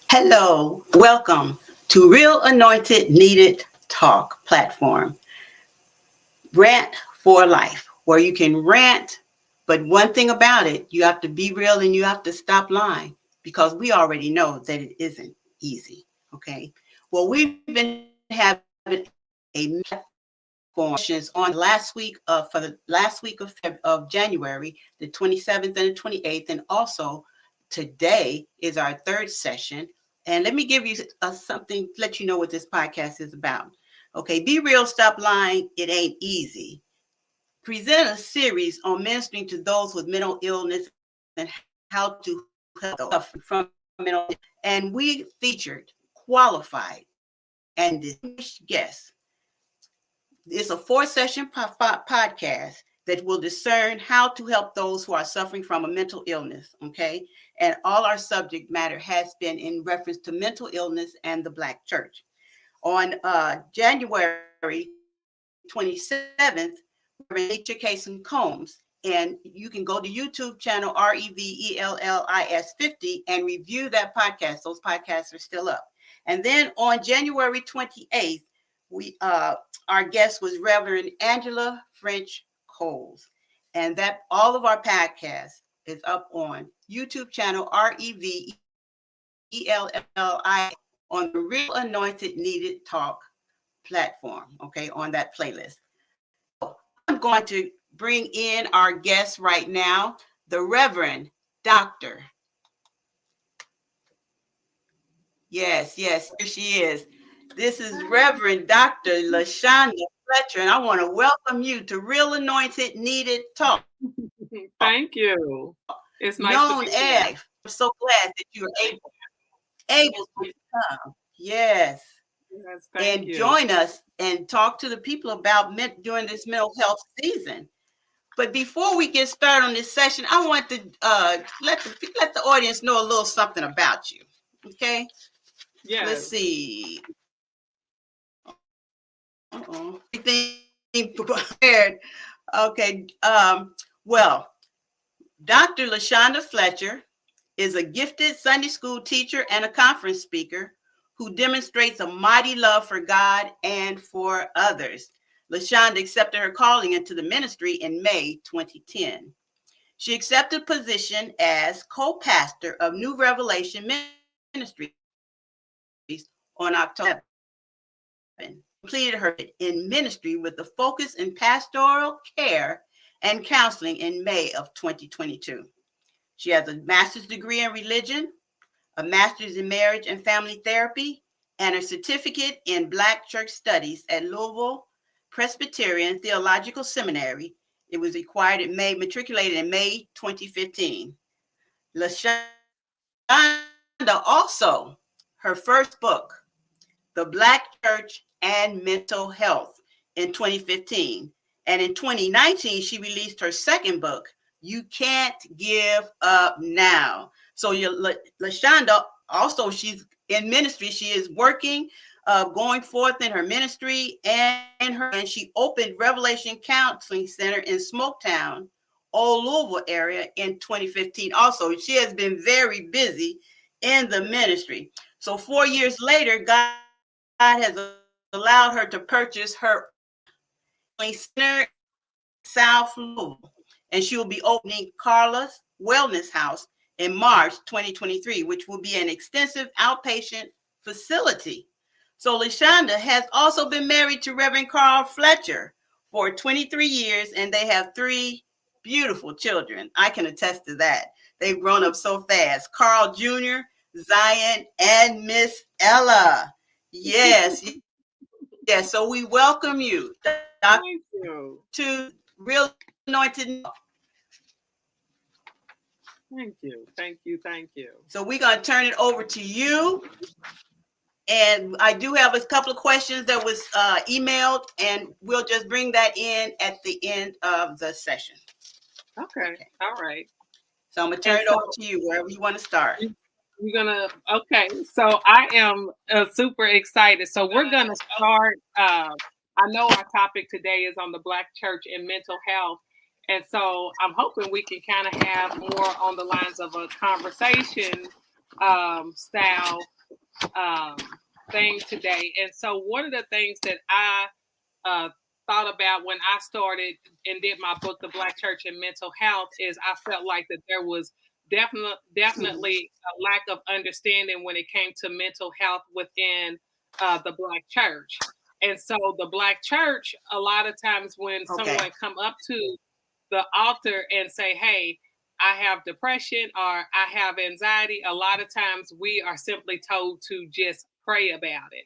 Hello, welcome to Real Anointed Needed Talk platform. Rant for life, where you can rant, but one thing about it, you have to be real and you have to stop lying because we already know that it isn't easy. Okay. Well, we've been having a sessions on for the last week of January, the 27th and the 28th, and also today is our third session. And let me give you something, let you know what this podcast is about. Okay, be real, stop lying. It ain't easy. Present a series on ministering to those with mental illness and how to help those suffering from mental illness. And we featured qualified and distinguished guests. It's a 4-session podcast that will discern how to help those who are suffering from a mental illness. Okay. And all our subject matter has been in reference to mental illness and the Black church. On January 27th, Reverend Nature Casey Combs. And you can go to YouTube channel REVELLIS 50 and review that podcast. Those podcasts are still up. And then on January 28th, our guest was Reverend Angela French Coles. And that all of our podcasts is up on YouTube channel REVELLI on the Real Anointed Needed Talk platform, okay, on that playlist. I'm going to bring in our guest right now, the Reverend Dr. Yes, here she is. This is Reverend Dr. LaShonda Fletcher, and I want to welcome you to Real Anointed Needed Talk. Thank you. It's nice known to be here. as. I'm so glad that you are able to come. Yes. Yes, And you. Join us and talk to the people about during this mental health season. But before we get started on this session, I want to let the audience know a little something about you. Okay. Yes. Let's see. Everything prepared. Okay. Well, Dr. LaShonda Fletcher is a gifted Sunday school teacher and a conference speaker who demonstrates a mighty love for God and for others. LaShonda accepted her calling into the ministry in May 2010. She accepted position as co-pastor of New Revelation Ministries on October 7. Completed her in ministry with a focus in pastoral care and counseling in May of 2022. She has a master's degree in religion, a master's in marriage and family therapy, and a certificate in Black church studies at Louisville Presbyterian Theological Seminary. It was matriculated in May 2015. LaShonda also, her first book, The Black Church and Mental Health, in 2015. And in 2019, she released her second book, You Can't Give Up Now. So LaShonda, also, she's in ministry. She is working, going forth in her ministry, and she opened Revelation Counseling Center in Smoketown, Old Louisville area in 2015. Also, she has been very busy in the ministry. So 4 years later, God has allowed her to purchase her center South Louisville, and she will be opening Carla's Wellness House in March 2023, which will be an extensive outpatient facility. So LaShonda has also been married to Reverend Carl Fletcher for 23 years, and they have 3 beautiful children. I can attest to that. They've grown up so fast. Carl Jr., Zion, and Miss Ella. Yes. So we welcome you, Thank you. to Real Anointed. Thank you. So we're going to turn it over to you. And I do have a couple of questions that was emailed, and we'll just bring that in at the end of the session. Okay. All right. So I'm going to turn it over to you, wherever you want to start. Okay. So I am super excited. So we're going to start. I know our topic today is on the Black church and mental health. And so I'm hoping we can kind of have more on the lines of a conversation style um, thing today. And so one of the things that I uh, thought about when I started and did my book, The Black Church and Mental Health, is I felt like that there was Mhm. definitely a lack of understanding when it came to mental health within the Black church. And so the Black church, a lot of times when Okay. someone come up to the altar and say, hey, I have depression or I have anxiety, a lot of times we are simply told to just pray about it.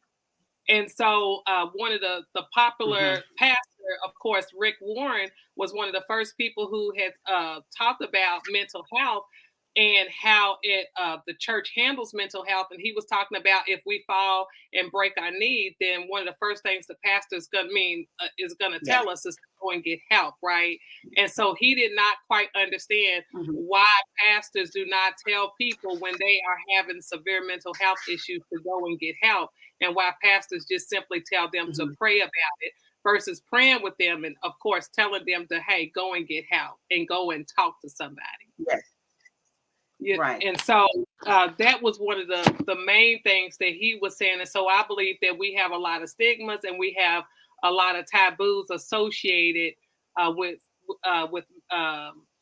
And so one of the Hmm. popular pastor, of course, Rick Warren, was one of the first people who had talked about mental health and how the church handles mental health. And he was talking about if we fall and break our knee, then one of the first things the pastor is going to Yeah. tell us is to go and get help, right? And so he did not quite understand Hmm. why pastors do not tell people when they are having severe mental health issues to go and get help, and why pastors just simply tell them to Hmm. pray about it versus praying with them and of course telling them to, hey, go and get help and go and talk to somebody. Yes. Yeah, Right. and so that was one of the main things that he was saying. And so I believe that we have a lot of stigmas and we have a lot of taboos associated uh, with uh, with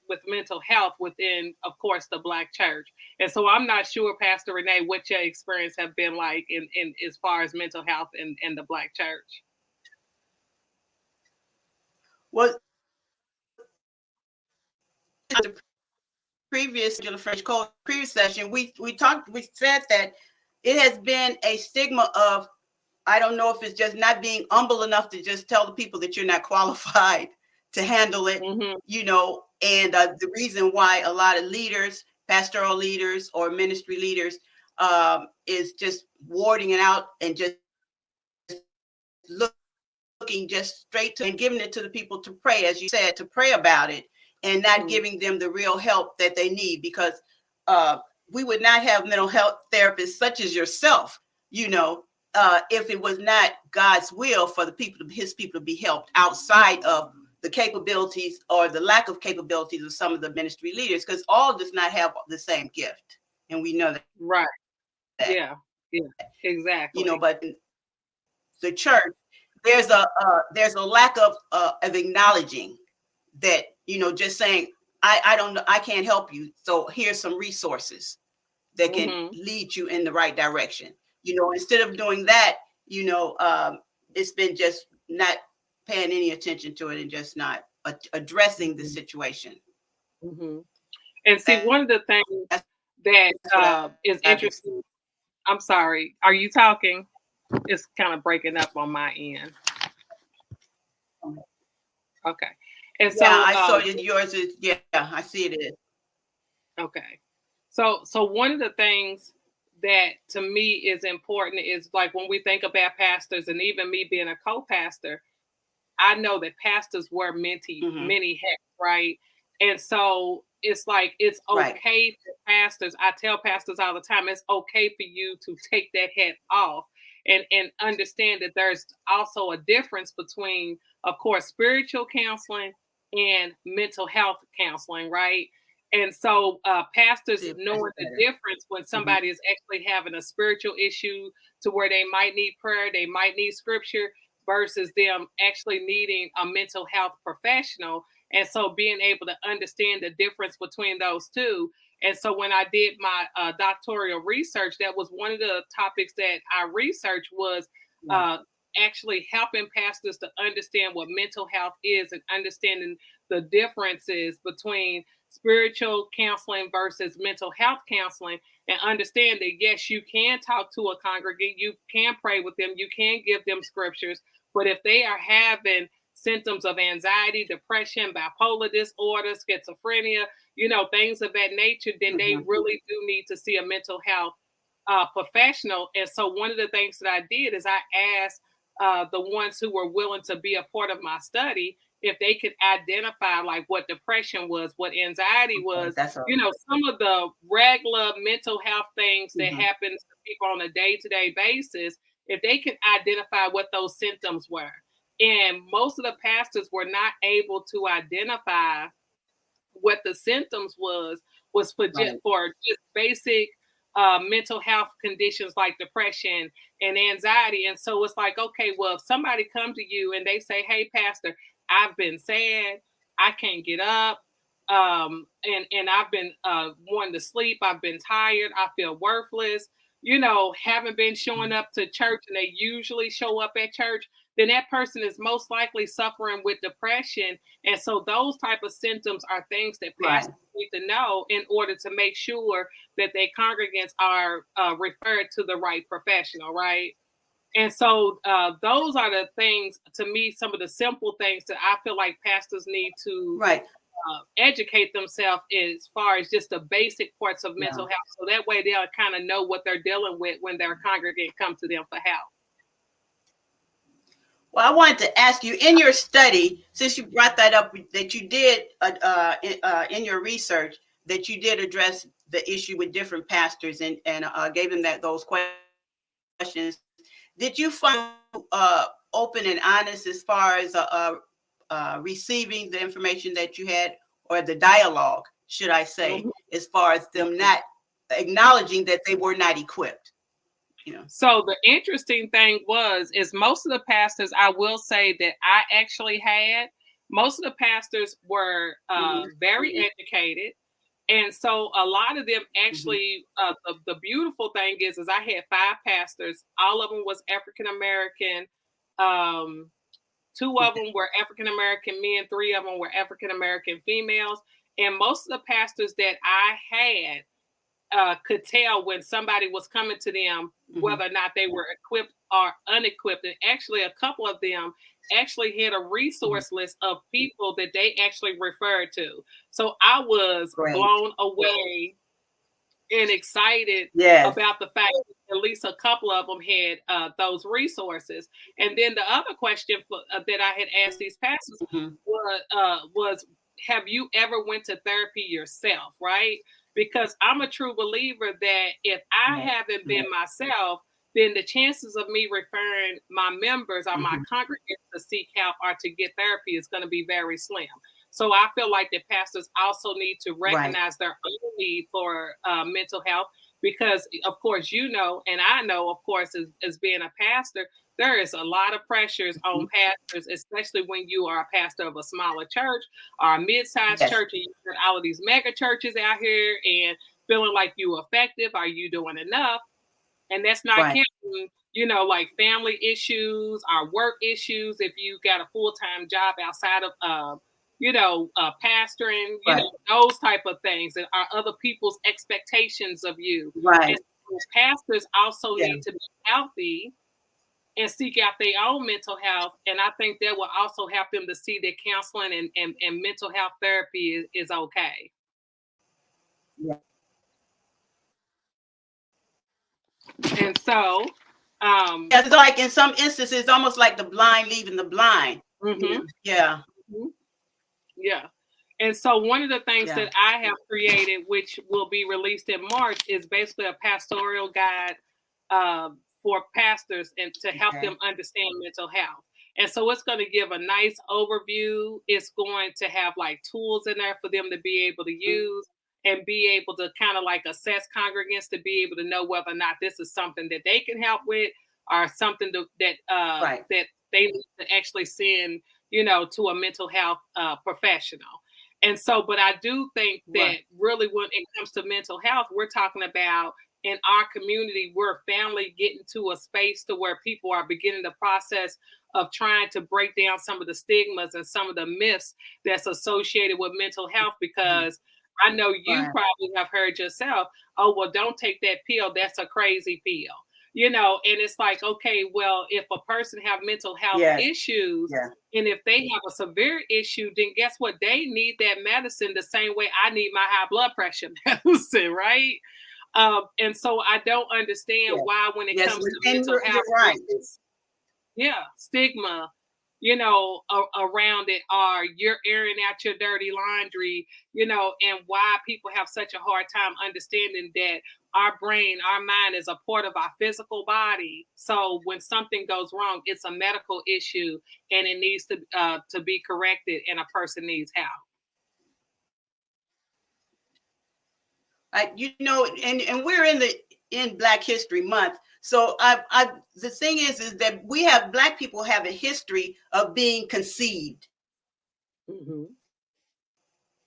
with mental health within, of course, the Black church. And so I'm not sure, Pastor Rene'e, what your experience have been like in as far as mental health in the Black church. Well, the previous French Code previous session, we said that it has been a stigma of, I don't know if it's just not being humble enough to just tell the people that you're not qualified to handle it, Mm-hmm. and the reason why a lot of leaders, pastoral leaders or ministry leaders, is just warding it out and just looking just straight to and giving it to the people to pray, as you said, to pray about it and not Mm-hmm. giving them the real help that they need, because uh, we would not have mental health therapists such as yourself, if it was not God's will for his people to be helped outside of the capabilities or the lack of capabilities of some of the ministry leaders, because all does not have the same gift. And we know Right. that, Yeah. Yeah. Exactly. but the church, there's a lack of acknowledging that, just saying, I don't know, I can't help you, so here's some resources that can Mm-hmm. lead you in the right direction. Instead of doing that, it's been just not paying any attention to it and just not addressing the Mm-hmm. situation. Mm-hmm. And see, That's one of the things that what is I've experienced. interesting. I'm sorry. Are you talking? It's kind of breaking up on my end. Okay. And Yeah, so, I saw it. Yours is, yeah, I see it is. okay. So one of the things that to me is important is like when we think about pastors, and even me being a co-pastor, I know that pastors wear Hmm. many hats, right? And so it's like it's Right. okay for pastors. I tell pastors all the time, it's okay for you to take that hat off and understand that there's also a difference between, of course, spiritual counseling and mental health counseling, right? And so pastors See if that's knowing the better. difference when Hmm. somebody is actually having a spiritual issue to where they might need prayer, they might need scripture, versus them actually needing a mental health professional. And so being able to understand the difference between those two. And so when I did my doctoral research, that was one of the topics that I researched was Yeah. uh, actually helping pastors to understand what mental health is and understanding the differences between spiritual counseling versus mental health counseling, and understand that yes, you can talk to a congregant, you can pray with them, you can give them scriptures, but if they are having symptoms of anxiety, depression, bipolar disorder, schizophrenia, things of that nature, then they Hmm. really do need to see a mental health professional. And so one of the things that I did is I asked the ones who were willing to be a part of my study if they could identify like what depression was, what anxiety Okay, was, that's all. some of the regular mental health things that Hmm. happen to people on a day-to-day basis, if they could identify what those symptoms were. And most of the pastors were not able to identify what the symptoms was for Right. just basic mental health conditions like depression and anxiety. And so it's like, okay, well, if somebody comes to you and they say, hey, Pastor, I've been sad, I can't get up, and I've been wanting to sleep, I've been tired, I feel worthless, haven't been showing up to church, and they usually show up at church, then that person is most likely suffering with depression. And so those type of symptoms are things that pastors need to know in order to make sure that their congregants are referred to the right professional, right? And so those are the things, to me, some of the simple things that I feel like pastors need to educate themselves as far as just the basic parts of mental health. So that way they'll kind of know what they're dealing with when their congregant comes to them for help. Well, I wanted to ask you, in your study, since you brought that up, that you did in your research, that you did address the issue with different pastors and gave them those questions. Did you find open and honest as far as receiving the information that you had, or the dialogue, should I say, as far as them not acknowledging that they were not equipped? So the interesting thing is most of the pastors, I will say that I actually had, most of the pastors were very educated. And so a lot of them actually, the beautiful thing is I had 5 pastors. All of them was African-American. 2 of them were African-American men. 3 of them were African-American females. And most of the pastors that I had could tell when somebody was coming to them, whether or not they were equipped or unequipped. And actually, a couple of them actually had a resource list of people that they actually referred to. So I was blown away and excited about the fact that at least a couple of them had those resources. And then the other question that I had asked these pastors was, have you ever went to therapy yourself, right? Because I'm a true believer that if I haven't been myself, then the chances of me referring my members or my congregants to seek help or to get therapy is going to be very slim. So I feel like that pastors also need to recognize their own need for mental health, because of course, and I know, of course, as being a pastor, there is a lot of pressures on pastors, especially when you are a pastor of a smaller church or a mid-sized church, and you got all of these mega churches out here and feeling like you effective. Are you doing enough? And that's not counting, like family issues or work issues. If you got a full-time job outside of, pastoring, those type of things, and are other people's expectations of you. And so pastors also need to be healthy and seek out their own mental health. And I think that will also help them to see that counseling and mental health therapy is okay. And so, it's like in some instances, it's almost like the blind leading the blind. Yeah. And so one of the things that I have created, which will be released in March, is basically a pastoral guide for pastors and to help them understand mental health. And so it's going to give a nice overview. It's going to have like tools in there for them to be able to use and be able to kind of like assess congregants to be able to know whether or not this is something that they can help with, or something that they need to actually send, to a mental health professional. And so, but I do think that really when it comes to mental health, we're talking about in our community, we're family getting to a space to where people are beginning the process of trying to break down some of the stigmas and some of the myths that's associated with mental health. Because I know you probably have heard yourself, oh, well, don't take that pill. That's a crazy pill. And it's like, okay, well, if a person have mental health issues, and if they have a severe issue, then guess what? They need that medicine the same way I need my high blood pressure medicine, right? And so I don't understand why when it comes to mental health, stigma, around it, or you're airing out your dirty laundry, and why people have such a hard time understanding that our brain, our mind is a part of our physical body. So when something goes wrong, it's a medical issue and it needs to be corrected, and a person needs help. And we're in Black History Month. So the thing is that Black people have a history of being conceived. Mm-hmm.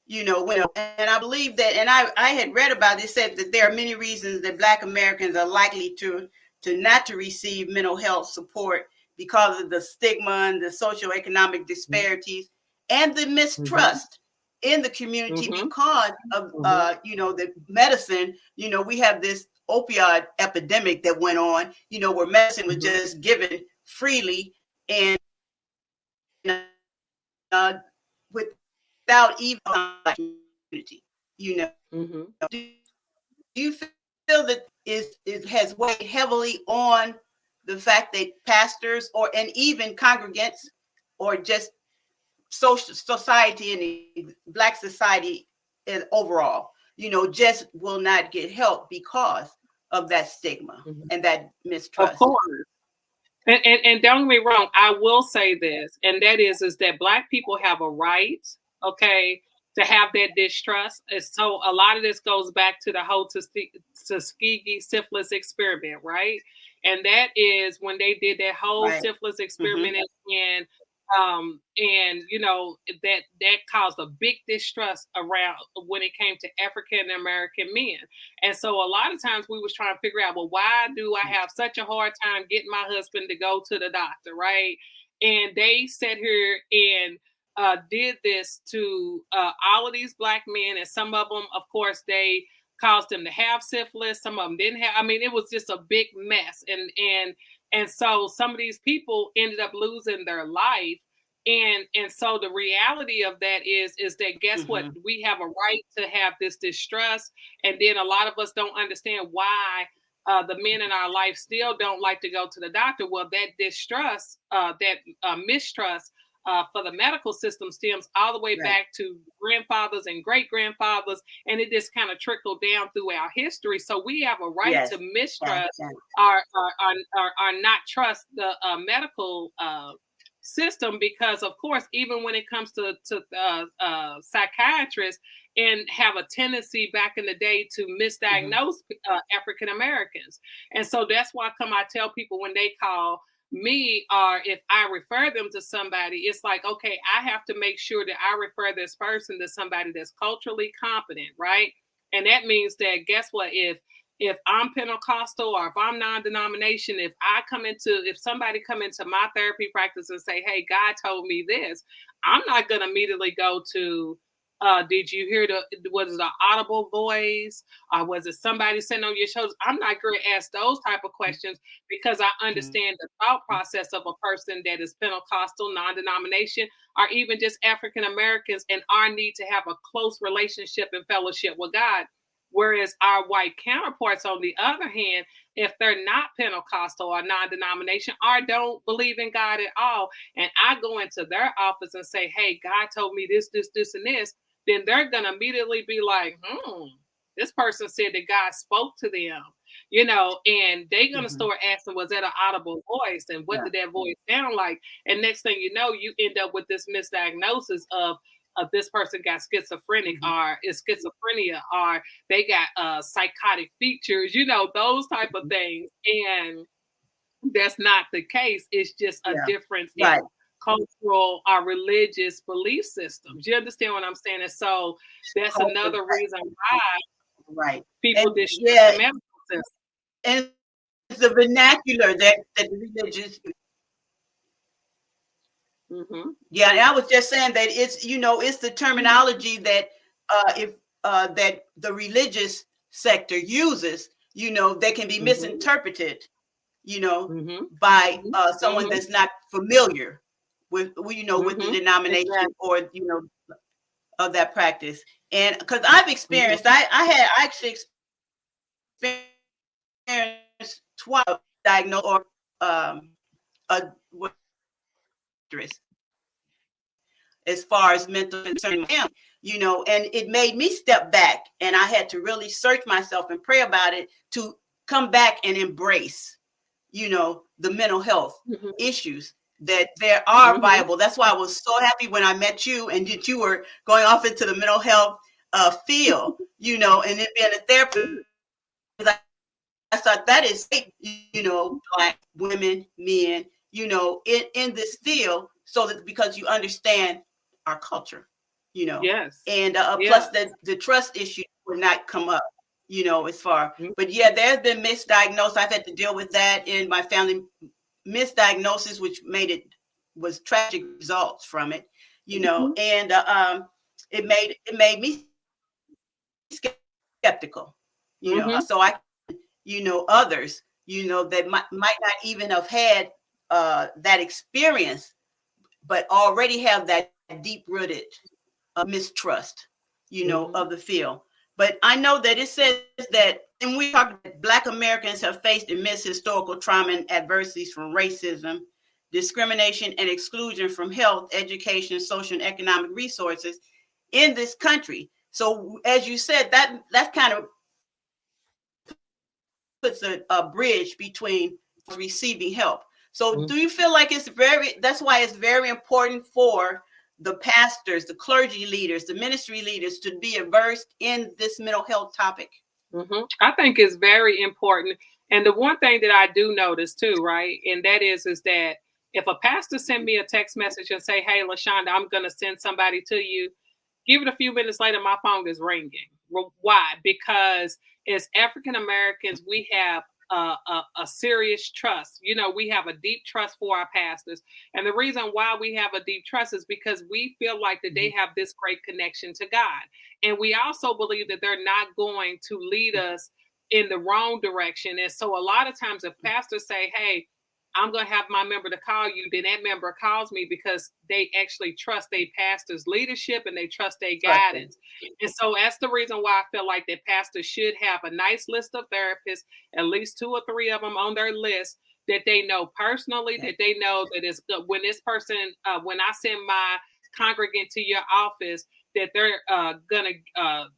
And I believe that, and I had read about it, said that there are many reasons that Black Americans are likely to not to receive mental health support because of the stigma and the socioeconomic disparities and the mistrust in the community because of the medicine. We have this opioid epidemic that went on, where medicine was just given freely and without even community. Do you feel that it has weighed heavily on the fact that pastors and even congregants or just social society and the Black society overall, just will not get help because of that stigma and that mistrust? Of course. And don't get me wrong, I will say this, and that is that Black people have a right, okay, to have that distrust. And so a lot of this goes back to the whole Tuskegee syphilis experiment, right? And that is when they did that whole syphilis experiment and that caused a big distrust around when it came to African American men. And so a lot of times we was trying to figure out, well, why do I have such a hard time getting my husband to go to the doctor, right? And they sat here and did this to all of these Black men, and some of them, of course, they caused them to have syphilis. Some of them didn't have. I mean, it was just a big mess, and so some of these people ended up losing their life. And so the reality of that is that guess what? We have a right to have this distrust, and then a lot of us don't understand why the men in our life still don't like to go to the doctor. Well, that distrust, mistrust for the medical system stems all the way back to grandfathers and great grandfathers, and it just kind of trickled down through our history. So we have a right to mistrust or not trust the medical system, because of course, even when it comes to psychiatrists, and have a tendency back in the day to misdiagnose African Americans. And so that's why I tell people when they call me, or if I refer them to somebody, it's like, okay, I have to make sure that I refer this person to somebody that's culturally competent, right? And that means that guess what? If I'm Pentecostal or if I'm non-denomination, if somebody come into my therapy practice and say, hey, God told me this, I'm not going to immediately go to, did you hear was it an audible voice, or was it somebody sitting on your shoulders? I'm not going to ask those type of questions, because I understand the thought process of a person that is Pentecostal, non-denomination, or even just African Americans, and our need to have a close relationship and fellowship with God. Whereas our white counterparts, on the other hand, if they're not Pentecostal or non-denomination or don't believe in God at all, and I go into their office and say, hey, God told me this, this, this, and this, then they're going to immediately be like, this person said that God spoke to them, and they're going to start asking, was that an audible voice? And what did that voice sound like? And next thing you know, you end up with this misdiagnosis of this person got schizophrenic or is schizophrenia, or they got psychotic features, those type of things. And that's not the case. It's just a difference in cultural or religious belief systems. You understand what I'm saying? And so that's another reason why people distrust the medical system. And it's the vernacular that the religious. Yeah, and I was just saying that it's it's the terminology that that the religious sector uses, that can be misinterpreted, by someone that's not familiar with with the denomination or of that practice. And because I've experienced, I actually experienced twice diagnosed or a as far as mental concern, and it made me step back, and I had to really search myself and pray about it to come back and embrace, the mental health issues that there are viable. That's why I was so happy when I met you and that you were going off into the mental health feel, and it being a therapist, I thought that is, Black women, men, in this field, so that because you understand our culture, Yes. and plus Yeah. that the trust issue would not come up, as far. Mhm. But yeah, there's been misdiagnosed. I've had to deal with that in my family, misdiagnosis, which was tragic results from it, Mhm. and it made me skeptical, Mhm. so I, others, that might not even have had that experience, but already have that deep rooted mistrust, Mhm. of the field. But I know that it says that, and we talked that Black Americans have faced immense historical trauma and adversities from racism, discrimination, and exclusion from health, education, social, and economic resources in this country. So, as you said, that kind of puts a bridge between receiving help. So Mhm. do you feel like that's why it's very important for the pastors, the clergy leaders, the ministry leaders to be versed in this mental health topic? I think it's very important. And the one thing that I do notice too, right, and that is that if a pastor send me a text message and say, "Hey, LaShonda, I'm going to send somebody to you," give it a few minutes later, my phone is ringing. Why? Because as African Americans, we have a serious trust. We have a deep trust for our pastors. And the reason why we have a deep trust is because we feel like that they have this great connection to God. And we also believe that they're not going to lead us in the wrong direction. And so a lot of times if pastors say, "Hey, I'm going to have my member to call you," then that member calls me because they actually trust their pastor's leadership and they trust their Trusting. guidance. And so that's the reason why I feel like that pastors should have a nice list of therapists, at least 2 or 3 of them on their list that they know personally, Okay. that they know that it's good. When this person, when I send my congregant to your office, that they're going to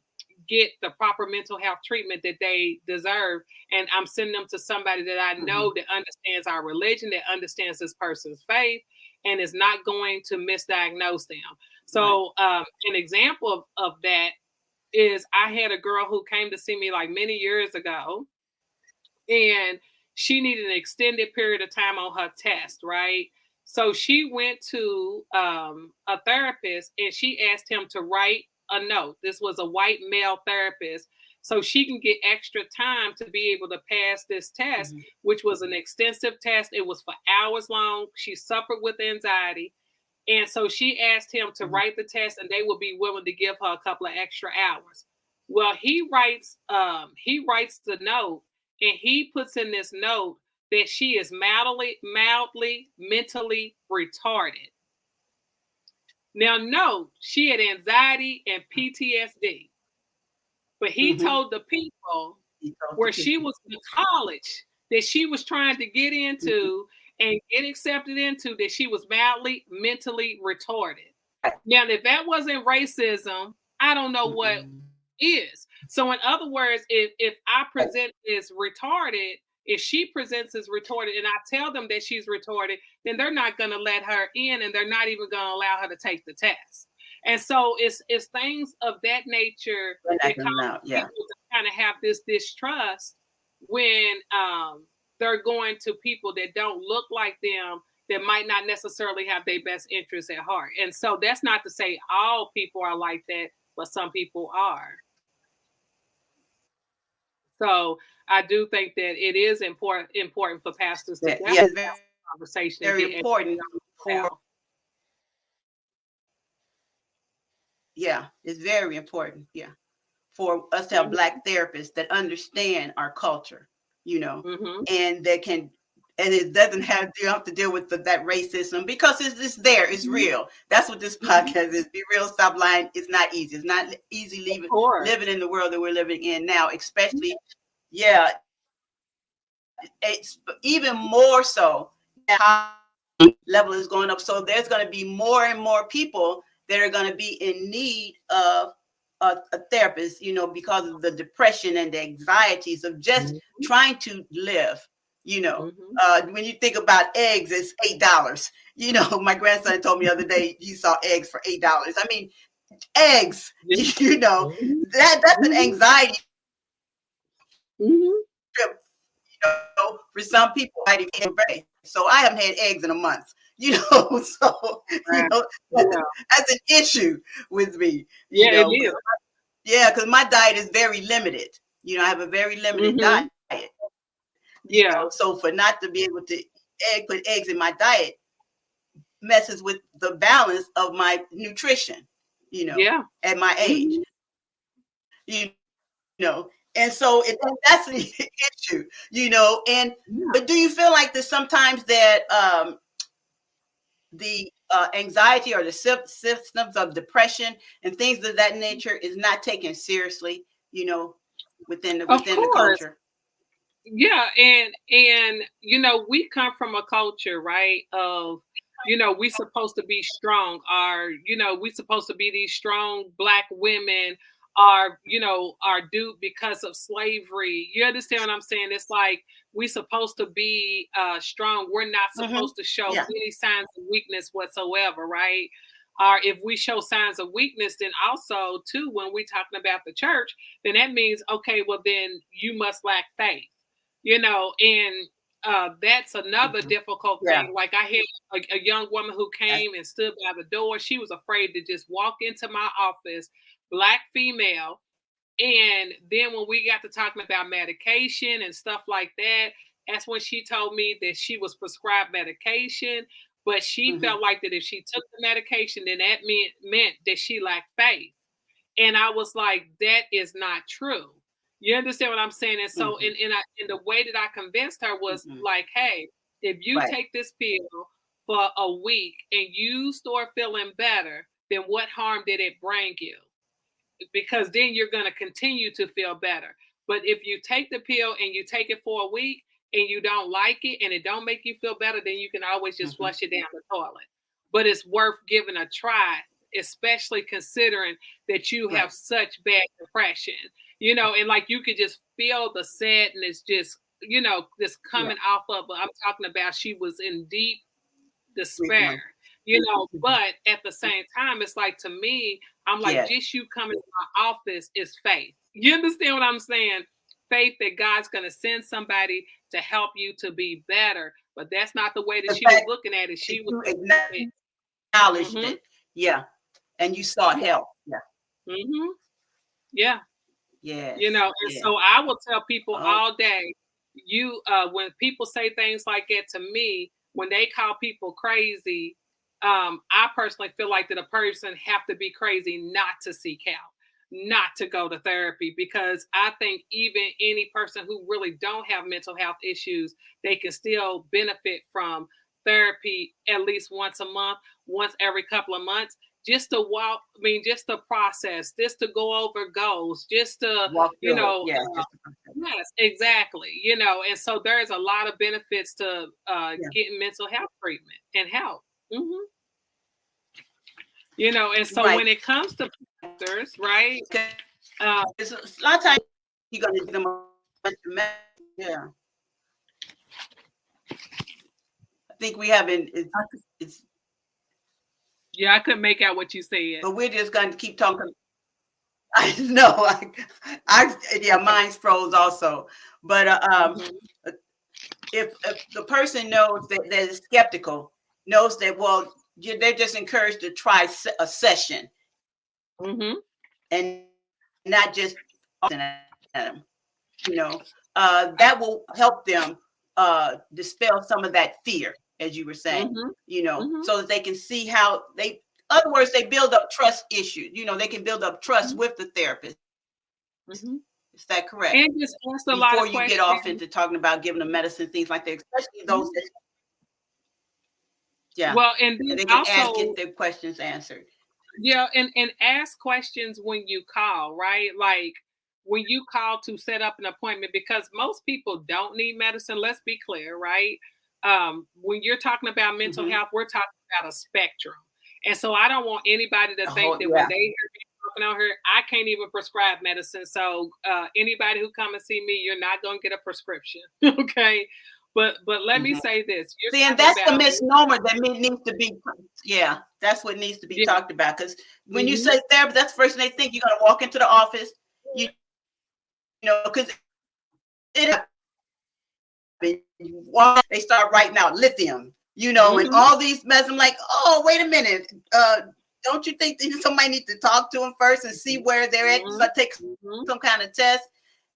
get the proper mental health treatment that they deserve. And I'm sending them to somebody that I know that understands our religion, that understands this person's faith, and is not going to misdiagnose them. Right. So, an example of that is I had a girl who came to see me like many years ago, and she needed an extended period of time on her test, right? So she went to a therapist and she asked him to write a note. This was a white male therapist. So she can get extra time to be able to pass this test, Mhm. which was an extensive test. It was for hours long. She suffered with anxiety. And so she asked him to Mhm. write the test and they would be willing to give her a couple of extra hours. Well, he writes the note and he puts in this note that she is mildly mentally retarded. Now, note she had anxiety and PTSD, but he Mhm. told the people He told the where she people. was in college that she was trying to get Mhm. into and get accepted into that she was mildly mentally retarded. Right. Now, if that wasn't racism, I don't know what Mhm. is. So, in other words, if I Right. present as retarded, if she presents as retarded and I tell them that she's retarded, then they're not going to let her in and they're not even going to allow her to take the test. And so it's things of that nature We're not that gonna cause allow. Yeah. people to kind of have this distrust when they're going to people that don't look like them, that might not necessarily have their best interests at heart. And so that's not to say all people are like that, but some people are. So I do think that it is important for pastors to Yeah. definitely Yeah. It's have very, some conversation and very get educated important on mental for. health. Yeah. It's very important. Yeah. For us to have Mhm. Black therapists that understand our culture, Mhm. and that can, and it doesn't have, you don't have to deal with that racism, because it's there, it's Mhm. real. That's what this Mhm. podcast is. Be real, stop lying. It's not easy. It's not easy Of living course. living in the world that we're living in now, especially. Yeah, it's even more so. How level is going up, so there's going to be more and more people that are going to be in need of a therapist, because of the depression and the anxieties of just Mhm. trying to live. Mhm. When you think about eggs, it's $8. My grandson told me the other day he saw eggs for $8. I mean, eggs. Yeah. You know, that's an anxiety Mm-hmm. trip. You know, for some people, so I haven't had eggs in a month. You know, so you Right. know Yeah. that's an issue with me. You Yeah, it know, is. yeah, because my diet is very limited. You know, I have a very limited Mm-hmm. diet. You know, Yeah. so for not to be able to put eggs in my diet messes with the balance of my nutrition. You know, Yeah. at my age. Mm-hmm. You know, and so that's the issue. You know, and Yeah. but do you feel like there's sometimes that the anxiety or the symptoms of depression and things of that nature is not taken seriously, you know, Of within the course. culture? Yeah, and we come from a culture, right, of we supposed to be strong, are we supposed to be these strong black women are due because of slavery. You understand what I'm saying? It's like we supposed to be strong. We're not Mm-hmm. supposed to show Yeah. any signs of weakness whatsoever, right? Or if we show signs of weakness, then also too, when we're talking about the church, then that means, okay, well then you must lack faith, and that's another Mm-hmm. difficult Yeah. thing. Like I had a young woman who That's, came and stood by the door. She was afraid to just walk into my office, black female. And then when we got to talking about medication and stuff like that, that's when she told me that she was prescribed medication, but she mm-hmm. felt like that if she took the medication, then that meant that she lacked faith. And I was like, that is not true. You understand what I'm saying? And so, Mm-hmm. and the way that I convinced her was Mm-hmm. like, hey, if you Right. take this pill for a week and you start feeling better, then what harm did it bring you? Because then you're going to continue to feel better. But if you take the pill and you take it for a week and you don't like it and it don't make you feel better, then you can always just Mm-hmm. flush it down the toilet. But it's worth giving a try, especially considering that you have Right. such bad depression, and like you could just feel the sadness just Yeah. coming off of her. I'm talking about she was in deep despair, Mm-hmm. but at the same time, it's like to me, I'm like, Yes. just you coming to my office is faith. You understand what I'm saying? Faith that God's going to send somebody to help you to be better. But that's not the way that The she was fact looking at it. that She was you looking at it. acknowledged Mm-hmm. it. Yeah. And you sought Yeah. help. Yeah. Mm-hmm. Yeah. Yes. And Yeah. so I will tell people Oh. all day, when people say things like that to me, when they call people crazy, I personally feel like that a person have to be crazy not to seek help, not to go to therapy, because I think even any person who really don't have mental health issues, they can still benefit from therapy at least once a month, once every couple of months, just to walk, I mean, just to process, just to go over goals, just to, Walk you through it. know, Yeah. uh, yes, exactly. And so there's a lot of benefits to Yeah. getting mental health treatment and help. hmm and so Right. when it comes to pastors, right? Uh, It's a lot of times you're going to give them a bunch of yeah. I think we haven't. It's yeah, I couldn't make out what you said. but we're just going to keep talking. I know. Yeah, mine's froze also. But hmm if the person knows that is skeptical, knows that well, they're just encouraged to try a session hmm and not just at them. You know, that will help them dispel some of that fear, as you were saying, hmm you know, hmm so that they can see how they, other words, they build up trust issues. You know, they can build up trust with the therapist. hmm Is that correct? And just ask a lot Before of you get questions. off into talking about giving them medicine, things like that, especially those Mhm. that, yeah, Well, and and then they can ask, get also, their questions answered. yeah, and ask questions when you call, right? Like when you call to set up an appointment, because most people don't need medicine. Let's be clear, right? When you're talking about mental Mm-hmm. health, we're talking about a spectrum. And so I don't want anybody to The think whole, that when yeah, they hear me talking on here, I can't even prescribe medicine. So anybody who come and see me, you're not going to get a prescription. Okay. But let me Mhm. say this. You're See, and talking that's the about misnomer that needs to be, yeah, that's what needs to be yeah. talked about. Because when you Mhm. say therapy, that's the first thing they think. You're gonna walk into the office, you know, because it they start writing out lithium, you know, and Mhm. all these meds. I'm like, oh, wait a minute. Don't you think that somebody needs to talk to them first and see where they're at? So Mhm. take Mhm. some kind of test.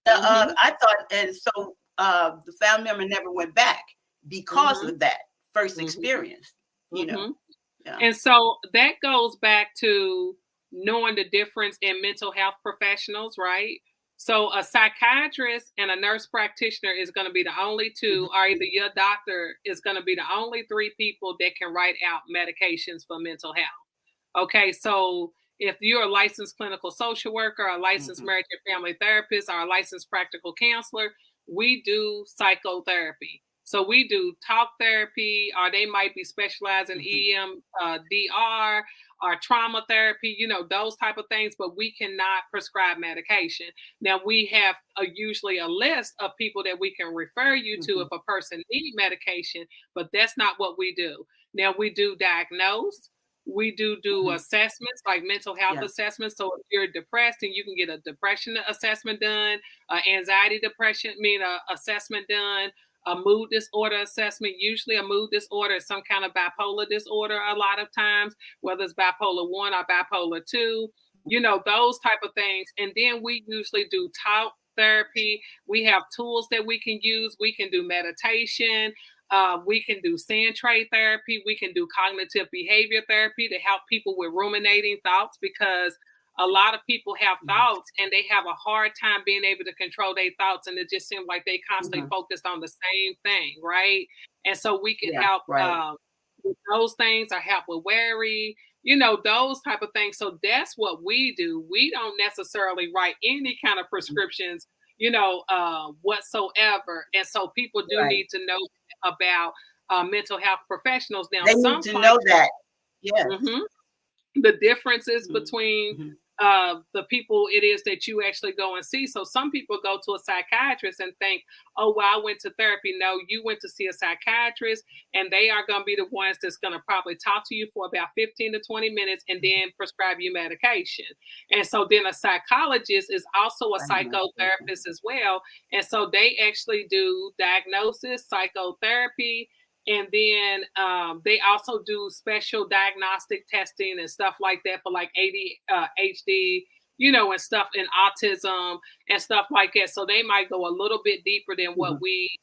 Mhm. I thought, and so the family member never went back because Mhm. of that first Mhm. experience, you know. Mhm. Yeah. And so that goes back to knowing the difference in mental health professionals, right? So a psychiatrist and a nurse practitioner is going to be the only two, or either your doctor is going to be the only three people that can write out medications for mental health. Okay, so if you're a licensed clinical social worker, a licensed Mm-hmm. marriage and family therapist, or a licensed practical counselor, we do psychotherapy. So we do talk therapy, or they might be specialized in Mm-hmm. EMDR or trauma therapy, those type of things, but we cannot prescribe medication. Now we have usually a list of people that we can refer you to Mm-hmm. if a person needs medication, but that's not what we do. Now we do diagnose. We do Mm-hmm. assessments like mental health Yeah. assessments. So if you're depressed, and you can get a depression assessment done, anxiety depression, assessment done, a mood disorder assessment. Usually a mood disorder is some kind of bipolar disorder a lot of times, whether it's bipolar 1 or bipolar 2, those type of things. And then we usually do talk therapy. We have tools that we can use. We can do meditation. We can do sand tray therapy. We can do cognitive behavior therapy to help people with ruminating thoughts, because a lot of people have thoughts and they have a hard time being able to control their thoughts. And it just seems like they constantly Mm-hmm. focused on the same thing, right? And so we can Yeah. help Right. with those things, or help with worry, those type of things. So that's what we do. We don't necessarily write any kind of prescriptions, whatsoever. And so people do Right. need to know about mental health professionals. Now, They need some to clients, know that. Yes. mhm, the differences between Mm-hmm. the people it is that you actually go and see. So some people go to a psychiatrist and think, oh, well, I went to therapy. No, you went to see a psychiatrist, and they are going to be the ones that's going to probably talk to you for about 15 to 20 minutes and then prescribe you medication. And so then a psychologist is also a psychotherapist as well. And so they actually do diagnosis, psychotherapy, and then they also do special diagnostic testing and stuff like that for like ADHD, and stuff in autism and stuff like that. So they might go a little bit deeper than Mm-hmm. what we,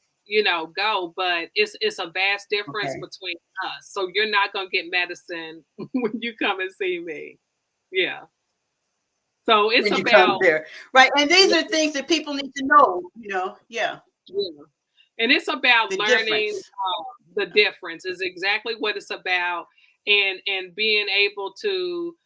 go, but it's a vast difference Okay. between us. So you're not gonna get medicine when you come and see me. Yeah. So it's When you come about there. Right. And these yeah, are things that people need to know, Yeah. yeah. And it's about The learning difference. the difference is exactly what it's about, and being able to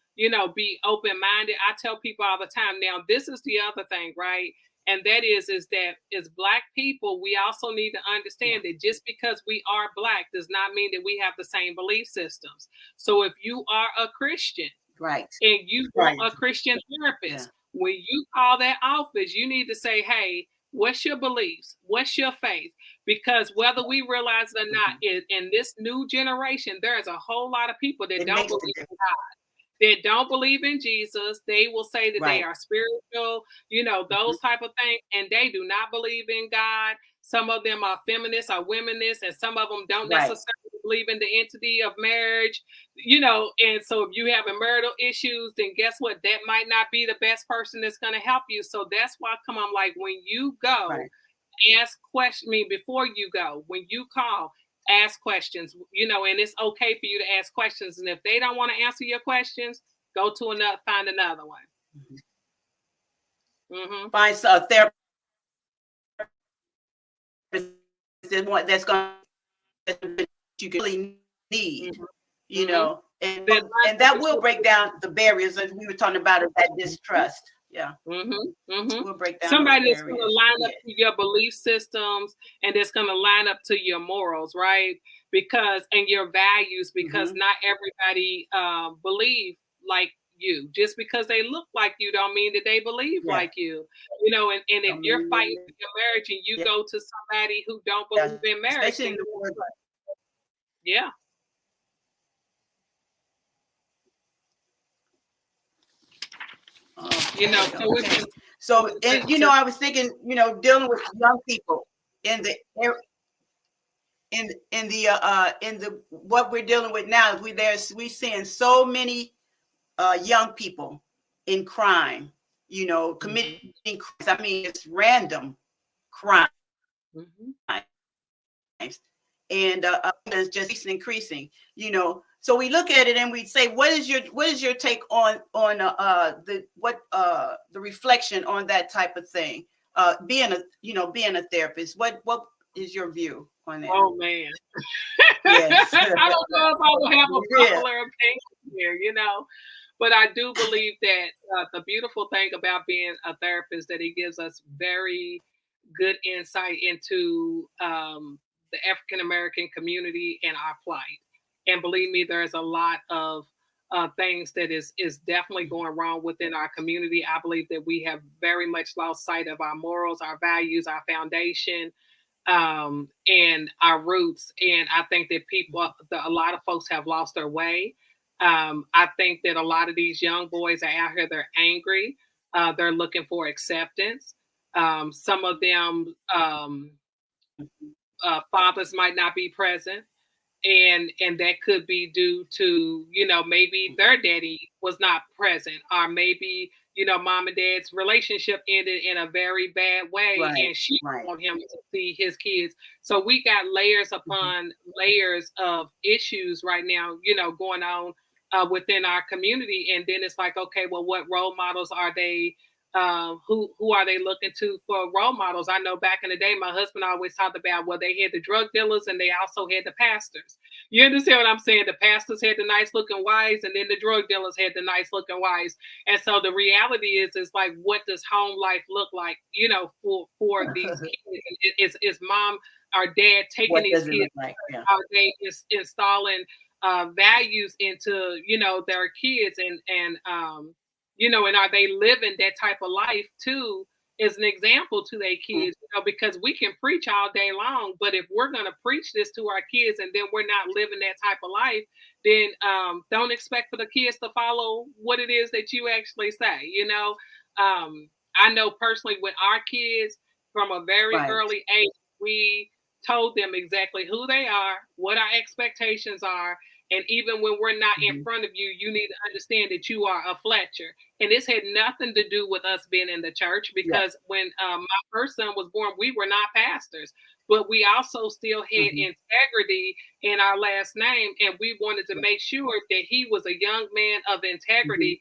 be open-minded. I tell people all the time. Now this is the other thing, right? And that is that as Black people, we also need to Yeah. understand that just because we are Black does not mean that we have the same belief systems. So if you are a Christian Right. and you want Right. a Christian Yeah. therapist, when you call that office, you need to say, hey, what's your beliefs? What's your faith? Because whether we realize it or not, Mm-hmm. in this new generation, there's a whole lot of people that It don't makes believe the in difference. God, that don't believe in Jesus. They will say that they Right. are spiritual, Mm-hmm. those type of things, and they do not believe in God. Some of them are feminists or womanists, and some of them don't Right. necessarily believe in the entity of marriage, and so if you have marital issues, then guess what? That might not be the best person that's going to help you. So that's why come on, like when you go, Right. ask questions. I mean, before you go, when you call, ask questions, and it's okay for you to ask questions. And if they don't want to answer your questions, go to another, find another one. Mm-hmm. Mm-hmm. Find a therapist that's going to you can really need, Mm-hmm. Mm-hmm. and that will break down the barriers that we were talking about, is that distrust. Yeah. Mm-hmm. Mm-hmm. We'll break down those Somebody that's going to barriers. line up Yeah. to your belief systems, and that's going to line up to your morals, right? And your values, because Mm-hmm. not everybody believe like you. Just because they look like you don't mean that they believe like you. You know, and if you're fighting for your marriage and you go to somebody who don't believe in marriage, especially in the word. Yeah. You know, so and you know, I was thinking, you know, dealing with young people in the in the what we're dealing with now, we seeing so many young people in crime, you know, committing crimes. I mean, it's random crime. And it's just increasing, you know. So we look at it and we say, what is your take on the reflection on that type of thing? Being a therapist, what is your view on that? Oh man. Yes. I don't know if I will have a popular opinion here, you know. But I do believe that the beautiful thing about being a therapist that it gives us very good insight into the African American community and our plight. And believe me, there's a lot of things that is definitely going wrong within our community. I believe that we have very much lost sight of our morals, our values, our foundation, and our roots. And I think that a lot of folks have lost their way. I think that a lot of these young boys are out here, they're angry. They're looking for acceptance. Some of them, fathers might not be present. And that could be due to, you know, maybe their daddy was not present, or maybe, you know, mom and dad's relationship ended in a very bad way, and she didn't want him to see his kids. So we got layers upon layers of issues right now, you know, going on within our community. And then it's like, okay, well, what role models are they? Who are they looking to for role models? I know back in the day, my husband always talked about, well, they had the drug dealers and they also had the pastors. You understand what I'm saying? The pastors had the nice looking wives, and then the drug dealers had the nice looking wives. And so the reality is like, what does home life look like, you know, for these kids? Is mom or dad taking these kids? Like? Yeah. Are they installing values into, you know, their kids, and you know, and are they living that type of life too, as an example to their kids? You know, because we can preach all day long, but if we're going to preach this to our kids and then we're not living that type of life, then don't expect for the kids to follow what it is that you actually say. You know, I know personally with our kids from a very early age, we told them exactly who they are, what our expectations are. And even when we're not in front of you, you need to understand that you are a Fletcher. And this had nothing to do with us being in the church, because when my first son was born, we were not pastors, but we also still had integrity in our last name. And we wanted to make sure that he was a young man of integrity.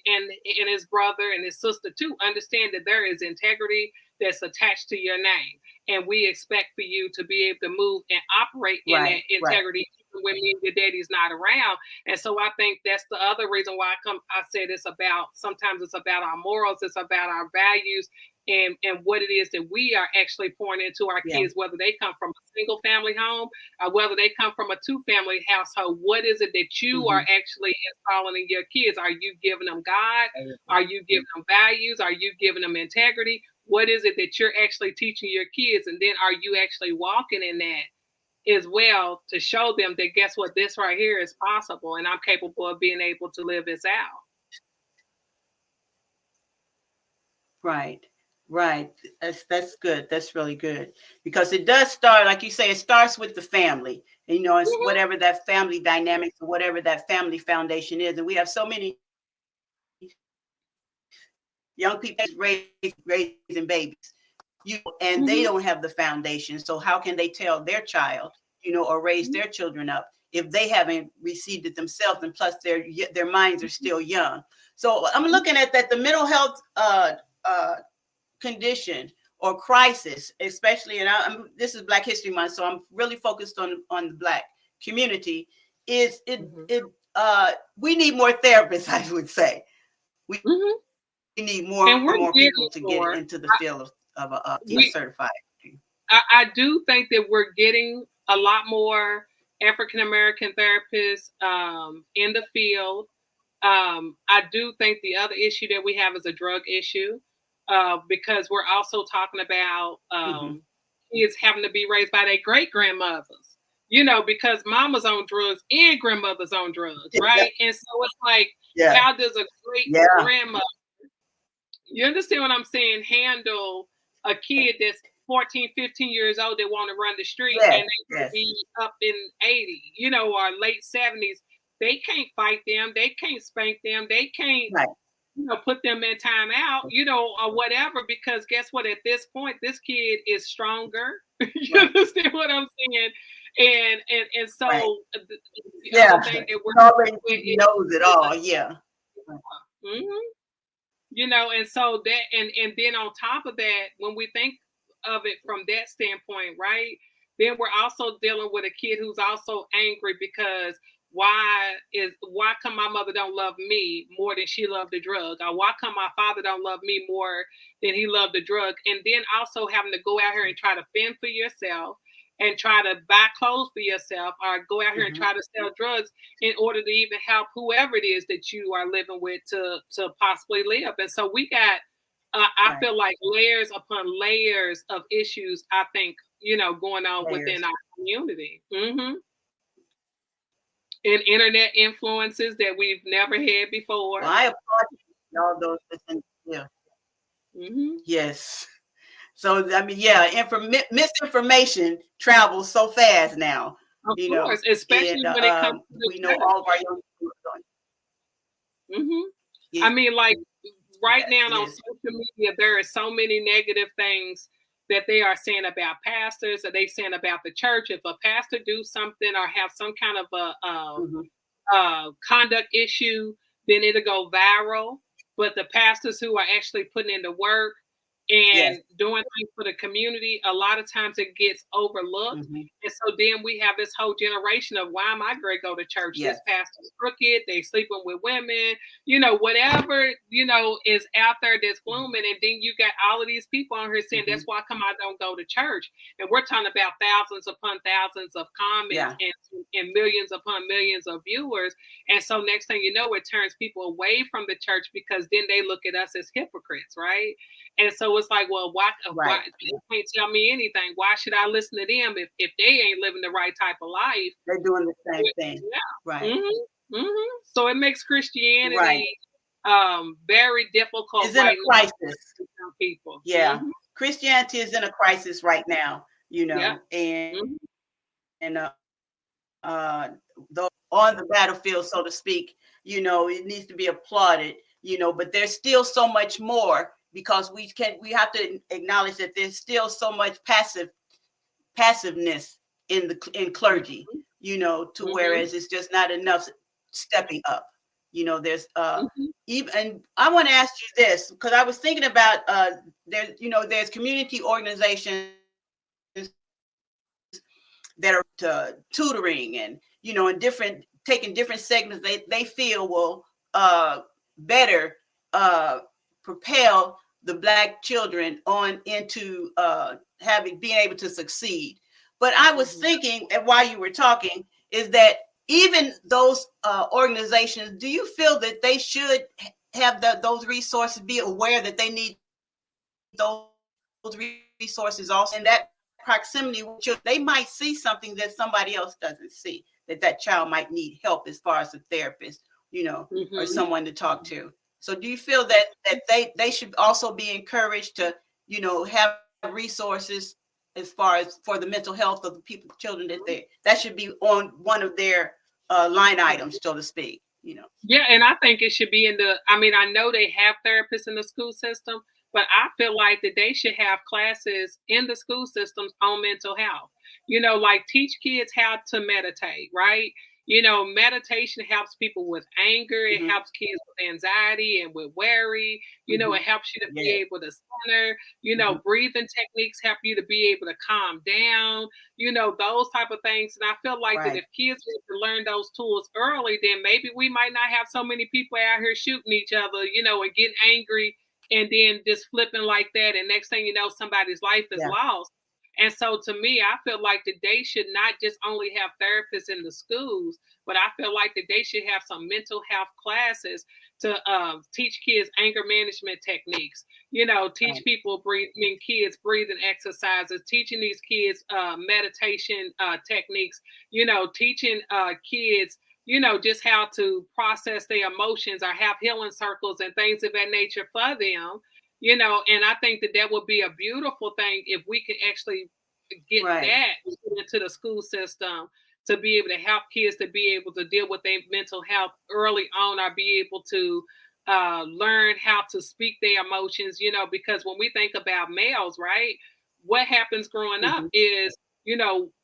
And his brother and his sister too understand that there is integrity that's attached to your name. And we expect for you to be able to move and operate in that integrity when your daddy's not around. And so I think that's the other reason why I said sometimes it's about our morals, it's about our values, and what it is that we are actually pouring into our kids, whether they come from a single family home or whether they come from a 2-family household. What is it that you are actually installing in your kids? Are you giving them God? Are you giving them values? Are you giving them integrity? What is it that you're actually teaching your kids? And then are you actually walking in that as well, to show them that, guess what, this right here is possible, and I'm capable of being able to live this out. Right. That's good. That's really good, because it does start, like you say, it starts with the family. And, you know, it's whatever that family dynamics or whatever that family foundation is. And we have so many young people raising babies, and they don't have the foundation. So how can they tell their child, you know, or raise their children up if they haven't received it themselves? And plus their minds are still young. So I'm looking at that, the mental health condition or crisis, especially, and this is Black History Month, so I'm really focused on the Black community. Is we need more therapists, I would say. We need more people to get into the field of being certified. I do think that we're getting a lot more African American therapists in the field. I do think the other issue that we have is a drug issue, because we're also talking about kids having to be raised by their great grandmothers, because mama's on drugs and grandmother's on drugs, right? And so it's like, Yeah. how does a great Yeah. grandmother, you understand what I'm saying, handle a kid that's 14, 15 years old that want to run the street Yes. and they could Yes. be up in 80, or late 70s. They can't fight them. They can't spank them. They can't, Right. put them in time out, or whatever, because guess what? At this point, this kid is stronger. You Right. understand what I'm saying? And so Right. the Yeah. other thing that we're He already with knows it all. Yeah. and so that, and then on top of that, when we think of it from that standpoint, right? Then we're also dealing with a kid who's also angry because why come my mother don't love me more than she loved the drug, or why come my father don't love me more than he loved the drug? And then also having to go out here and try to fend for yourself and try to buy clothes for yourself, or go out here and try to sell drugs in order to even help whoever it is that you are living with to possibly live. And so we got, I feel like, layers upon layers of issues, I think, going on within our community. And internet influences that we've never had before. Well, I applaud you, all those different. Yeah. Yes. So I mean, yeah, misinformation travels so fast now. Of course, especially when it comes to we know all of our young people going. I mean, like right now on social media, there are so many negative things that they are saying about pastors, or they saying about the church. If a pastor do something or have some kind of a conduct issue, then it'll go viral. But the pastors who are actually putting in the work and doing things for the community, a lot of times it gets overlooked. And so then we have this whole generation of, why am I going to go to church? This pastor's crooked, they sleeping with women, whatever, is out there that's blooming. And then you got all of these people on here saying, that's why come I don't go to church. And we're talking about thousands upon thousands of comments and millions upon millions of viewers. And so next thing you know, it turns people away from the church, because then they look at us as hypocrites, right? And so it's like, well, why they can't tell me anything? Why should I listen to them if they ain't living the right type of life? They're doing the same thing. Yeah. Right. So it makes Christianity very difficult. It's in a crisis. For people. Yeah. Christianity is in a crisis right now, and though on the battlefield, so to speak, it needs to be applauded, but there's still so much more, because we have to acknowledge that there's still so much passiveness in clergy, to whereas it's just not enough stepping up. There's even, and I want to ask you this, because I was thinking about there's community organizations that are tutoring and and taking different segments they feel will better propel the Black children on into being able to succeed. But I was thinking, and while you were talking, is that even those organizations, do you feel that they should have those resources, be aware that they need those resources also in that proximity? They might see something that somebody else doesn't see, that child might need help as far as a therapist, or someone to talk to. So do you feel that they should also be encouraged to, have resources as far as for the mental health of the children, that should be on one of their line items, so to speak, Yeah, and I think it should be I know they have therapists in the school system, but I feel like that they should have classes in the school systems on mental health. Like teach kids how to meditate, right? Meditation helps people with anger. It helps kids with anxiety and with worry. It helps you to be able to center. Breathing techniques help you to be able to calm down. Those type of things. And I feel like that if kids get to learn those tools early, then maybe we might not have so many people out here shooting each other, and getting angry and then just flipping like that. And next thing you know, somebody's life is lost. And so to me, I feel like that they should not just only have therapists in the schools, but I feel like that they should have some mental health classes to teach kids anger management techniques. Teach people kids breathing exercises, teaching these kids meditation techniques. Teaching kids, just how to process their emotions or have healing circles and things of that nature for them. And I think that that would be a beautiful thing if we could actually get that into the school system to be able to help kids to be able to deal with their mental health early on, or be able to learn how to speak their emotions, because when we think about males, right, what happens growing up is,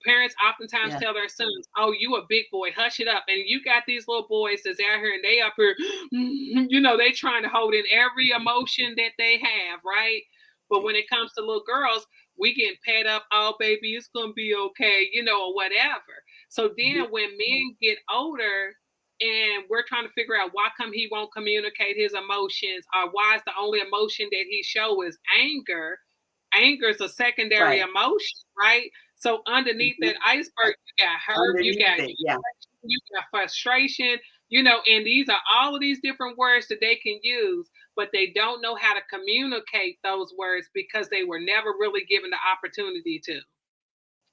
parents oftentimes tell their sons, oh, you a big boy, hush it up. And you got these little boys that's out here and they up here, they trying to hold in every emotion that they have, right? But when it comes to little girls, we get pat up, oh, baby, it's going to be okay, or whatever. So then when men get older and we're trying to figure out why come he won't communicate his emotions, or why is the only emotion that he show is anger. Anger is a secondary emotion, right? So underneath that iceberg, you got hurt, you got frustration, and these are all of these different words that they can use, but they don't know how to communicate those words because they were never really given the opportunity to.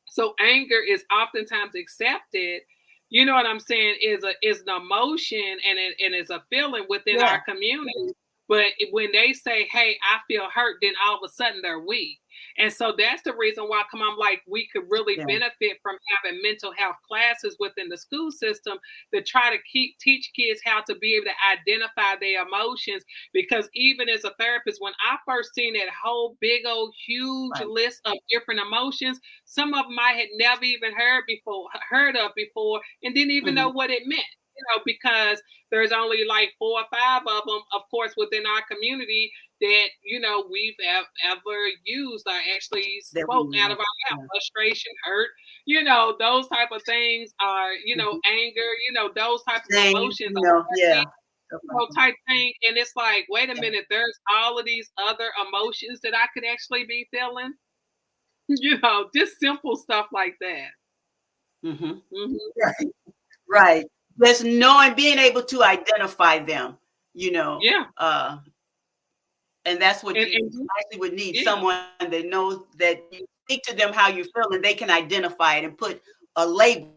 So anger is oftentimes accepted, you know what I'm saying, is an emotion, and is a feeling within our community. But when they say, hey, I feel hurt, then all of a sudden they're weak. And so that's the reason why, I'm like, we could really benefit from having mental health classes within the school system to try to teach kids how to be able to identify their emotions. Because even as a therapist, when I first seen that whole big old huge list of different emotions, some of them I had never even heard of before, and didn't even know what it meant. Because there's only like 4 or 5 of them, of course, within our community that, we've ever used or actually spoke out of our mouth. Frustration, hurt, those type of things are, anger, those type of emotions type thing. And it's like, wait a minute, there's all of these other emotions that I could actually be feeling, just simple stuff like that. Right. Just knowing, being able to identify them, and that's what you actually would need, someone that knows that you speak to them how you feel and they can identify it and put a label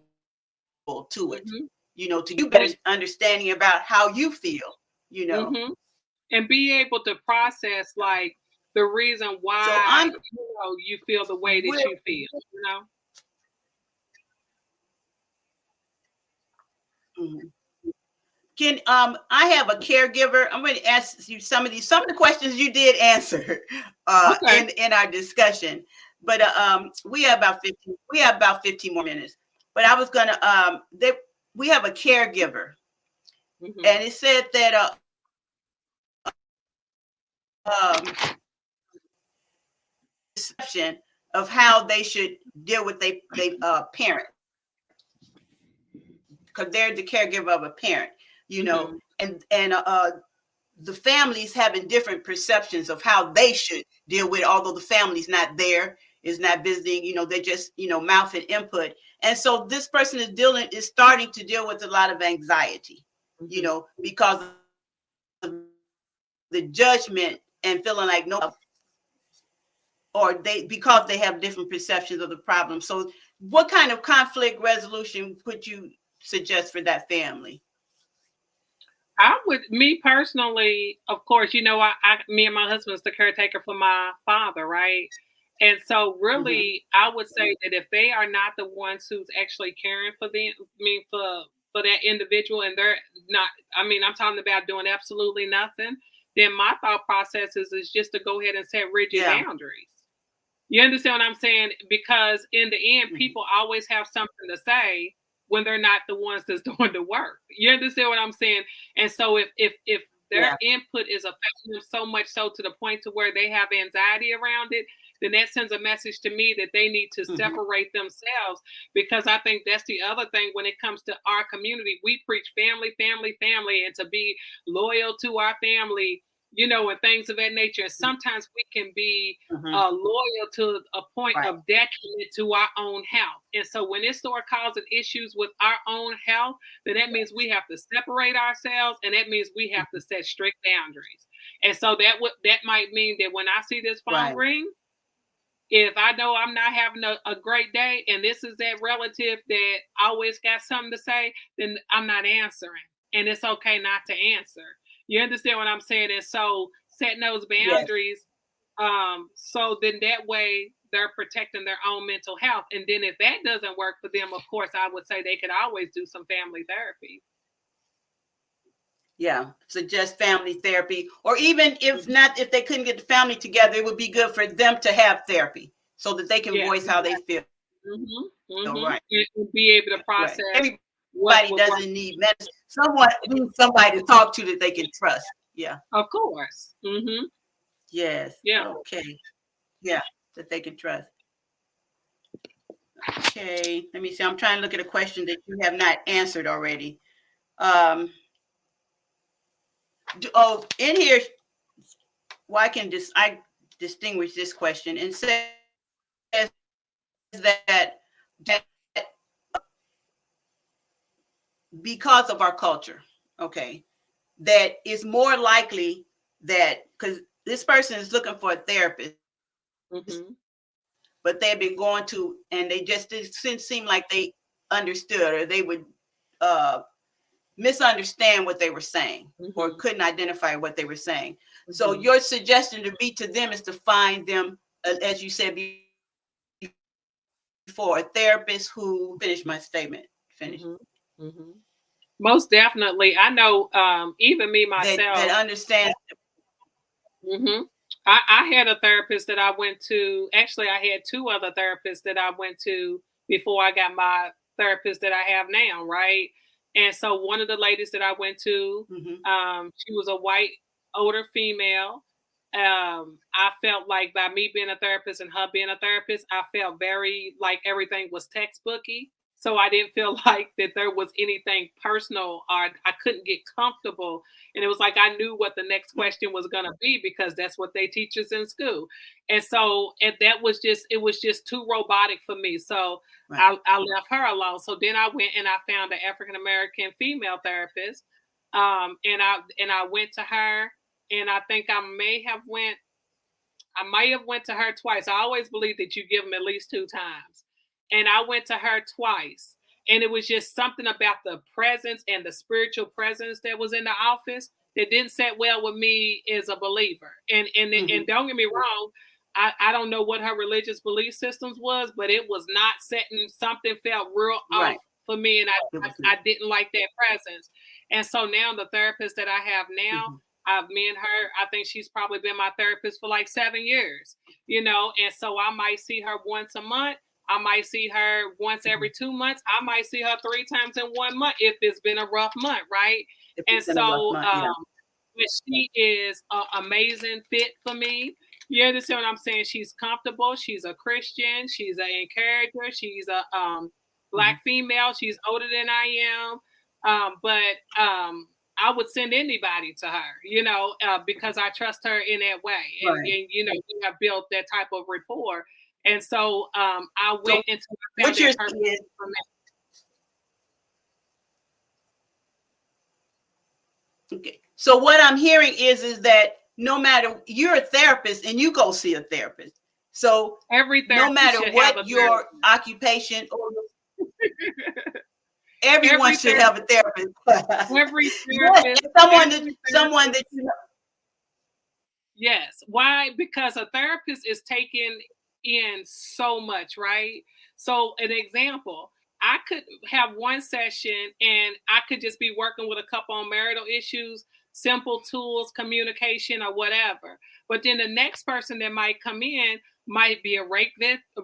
to it, to you better understanding about how you feel, and be able to process like the reason why you feel the way that you feel, Can I have a caregiver? I'm going to ask you some of the questions you did answer in our discussion, but we have about 15 more minutes. But I was going to we have a caregiver, and it said that perception of how they should deal with they parent, because they're the caregiver of a parent, and the families having different perceptions of how they should deal with it, although the family's not there, is not visiting, they're just, mouth and input. And so this person is starting to deal with a lot of anxiety, because of the judgment and feeling like because they have different perceptions of the problem. So what kind of conflict resolution would you suggest for that family? Me personally, of course, me and my husband's the caretaker for my father, right? And so really, I would say that if they are not the ones who's actually caring for them, for that individual, and they're not, I'm talking about doing absolutely nothing, then my thought process is just to go ahead and set rigid boundaries. You understand what I'm saying? Because in the end, people always have something to say when they're not the ones that's doing the work. You understand what I'm saying? And so if their input is affecting them so much so to the point to where they have anxiety around it, then that sends a message to me that they need to separate themselves. Because I think that's the other thing when it comes to our community. We preach family, family, family, and to be loyal to our family. and things of that nature. And sometimes we can be Mm-hmm. loyal to a point Right. of detriment to our own health. And so when it starts causing issues with our own health, then that means we have to separate ourselves, and that means we have to set strict boundaries. And so that might mean that when I see this phone Right. ring, if I know I'm not having a great day and this is that relative that always got something to say, then I'm not answering. And it's okay not to answer. You understand what I'm saying? And so setting those Yes. boundaries, so then that way they're protecting their own mental health. And then if that doesn't work for them, of course, I would say they could always do some family therapy. Yeah. Suggest family therapy, or even if not, if they couldn't get the family together, it would be good for them to have therapy so that they can Yeah. voice how they feel. Right. And be able to Right. process what Everybody was wrong. doesn't need medicine. Someone needs somebody to talk to that they can trust. Yeah. Of course. Yes. Yeah. Okay. Yeah. That they can trust. Okay. Let me see. I'm trying to look at a question that you have not answered already. In here, I distinguish this question and says that because of our culture, okay, that it's more likely that because this person is looking for a therapist, but they've been going to, and they just didn't seem like they understood, or they would misunderstand what they were saying, or couldn't identify what they were saying. So your suggestion to be to them is to find them, as you said before, a therapist who, finish my statement, finish. Most definitely. I know, even me myself. That understands. I had a therapist that I went to. Actually, I had two other therapists that I went to before I got my therapist that I have now, right? And so one of the ladies that I went to, she was a white, older female. I felt like by me being a therapist and her being a therapist, I felt very like everything was textbooky. So I didn't feel like that there was anything personal, or I couldn't get comfortable. And it was like I knew what the next question was going to be because that's what they teach us in school. And so that was just, it was just too robotic for me. So I left her alone. So then I went and I found an African American female therapist. And I went to her, and I think I might have went to her twice. I always believe that you give them at least 2 times. And I went to her twice. And it was just something about the presence and the spiritual presence that was in the office that didn't set well with me as a believer. And don't get me wrong, I don't know what her religious belief systems was, but it was not setting, something felt real off for me. And I didn't like that presence. And so now the therapist that I have now, me and her, I think she's probably been my therapist for like 7 years, and so I might see her once a month. I might see her once every 2 months. I might see her 3 times in 1 month if it's been a rough month, right? And so she is an amazing fit for me. You understand what I'm saying? She's comfortable. She's a Christian. She's an encourager. She's a Black female. She's older than I am. But I would send anybody to her, because I trust her in that way. And we have built that type of rapport. And so I went into what you're saying is, okay. So what I'm hearing is that no matter, you're a therapist and you go see a therapist. So no matter what your occupation, or everyone should have a therapist. Every therapist, someone that you know. Yes. Why? Because a therapist is taking in so much, right? So an example, I could have one session and I could just be working with a couple on marital issues, simple tools, communication, or whatever. But then the next person that might come in might be a rape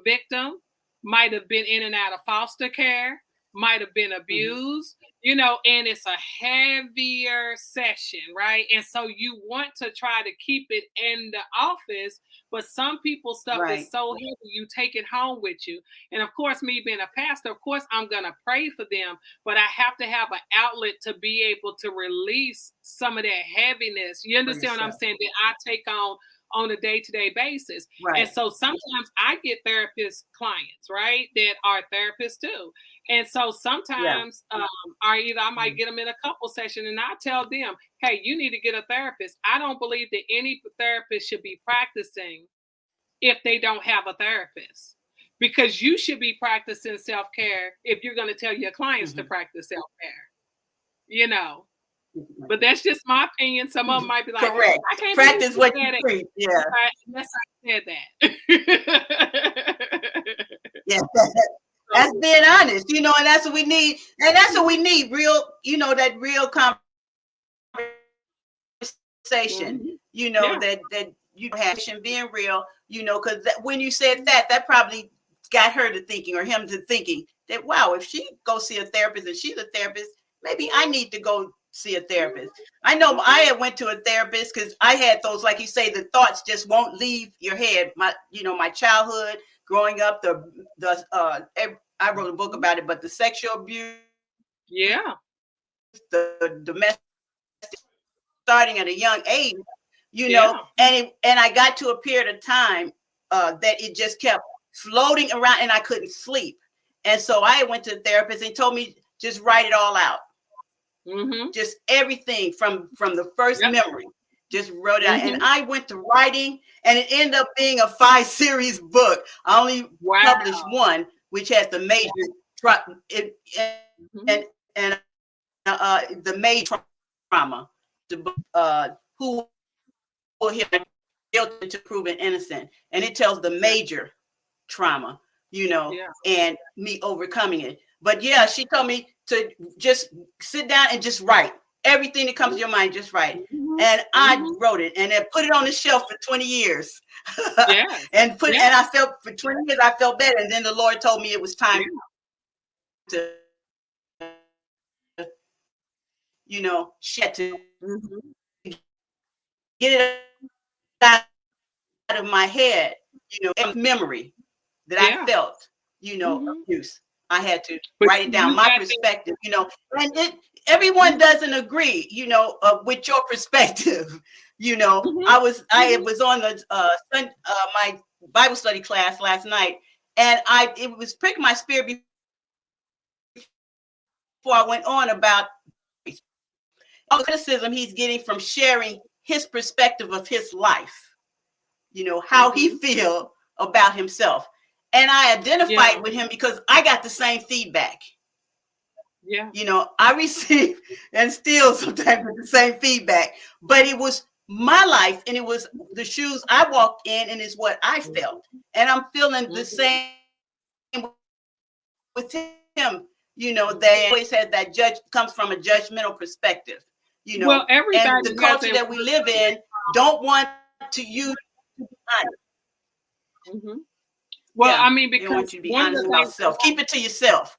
victim, might have been in and out of foster care, might have been abused, you know, and it's a heavier session, right? And so you want to try to keep it in the office, but some people's stuff is Right. so heavy, you take it home with you. And of course, me being a pastor, of course, I'm going to pray for them, but I have to have an outlet to be able to release some of that heaviness. You For understand what I'm yourself. saying? That I take on a day-to-day basis. And Right. so sometimes I get therapist clients, right, that are therapists too. And so Yeah. sometimes I might get them in a couple session and I tell them, hey, you need to get a therapist. I don't believe that any therapist should be practicing if they don't have a therapist. Because you should be practicing self-care if you're going to tell your clients to Mhm. practice self-care, you know. But that's just my opinion. Some of them might be like, Correct. I can't believe Practice you what you said it. preach. Yeah. Yes, I said that. Yeah. That's So, being honest, you know, and that's what we need. And that's what we need. Real, you know, that real conversation, mhm. you know, Yeah. that you have being real, you know, because when you said that probably got her to thinking or him to thinking that, wow, if she go see a therapist and she's a therapist, maybe I need to go see a therapist. I know I had went to a therapist because I had those, like you say, the thoughts just won't leave your head. My, you know, my childhood growing up, I wrote a book about it, but the sexual abuse, Yeah. the domestic, starting at a young age, you know, Yeah. and I got to a period of time that it just kept floating around and I couldn't sleep. And so I went to the therapist and told me just write it all out. Mhm. Just everything from the first Yep. memory. Just wrote it out. And Mhm. I went to writing and it ended up being a 5 series book. I only Wow. published one, which has the major it, Mhm. and the major trauma. The who will hear guilty to proven innocent, and it tells the Yeah. major trauma, you know, Yeah. and me overcoming it. But yeah, she told me to just sit down and just write everything that comes to your mind, just write. Mhm. And I Mhm. wrote it and then put it on the shelf for 20 years. Yes. And I Yes. felt for 20 years I felt better. And then the Lord told me it was time Yeah. to, you know, shed to Mhm. get it out of my head, you know, memory that I Yeah. felt, you know, Mhm. abuse. I had to But write it down, you my got that. perspective, you know, and everyone doesn't agree, you know, with your perspective. You know, Mhm. I Mhm. was on the my Bible study class last night, and it was pricking my spirit before I went on about all the criticism he's getting from sharing his perspective of his life, you know, how he Mhm. feel about himself. And I identified Yeah. with him because I got the same feedback. Yeah. You know, I receive and still sometimes with the same feedback, but it was my life and it was the shoes I walked in and it's what I felt. And I'm feeling the Mhm. same with him. You know, they always had that judge comes from a judgmental perspective, you Well, know, and the everybody culture hasn't that we worked live through their in don't want to use honest. trauma. Mhm. Well, Yeah, I mean, they don't want because you to be one of honest the about things self. Keep it to yourself.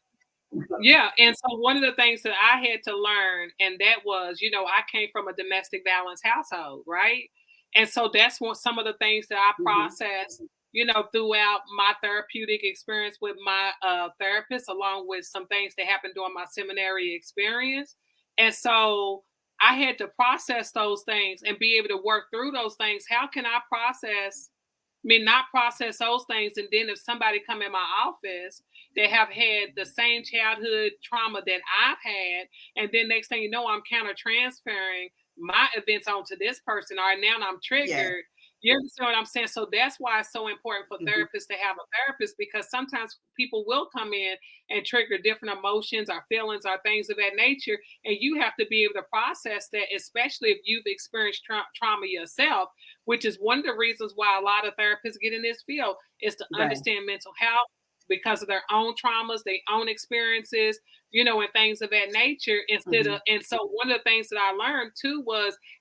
yeah, and so one of the things that I had to learn, and that was, you know, I came from a domestic violence household, right? And so that's what some of the things that I Mhm. processed, you know, throughout my therapeutic experience with my therapist, along with some things that happened during my seminary experience. And so I had to process those things and be able to work through those things. How can I process? I mean, not process those things, and then if somebody come in my office they have had the same childhood trauma that I've had, and then next thing you know, I'm counter transferring my events onto this person, or now I'm Yeah. triggered. You understand what I'm saying? So that's why it's so important for Mhm. therapists to have a therapist because sometimes people will come in and trigger different emotions or feelings or things of that nature. And you have to be able to process that, especially if you've experienced trauma yourself, which is one of the reasons why a lot of therapists get in this field is to Right. understand mental health because of their own traumas, their own experiences, you know, and things of that nature. Mhm. And so one of the things that I learned too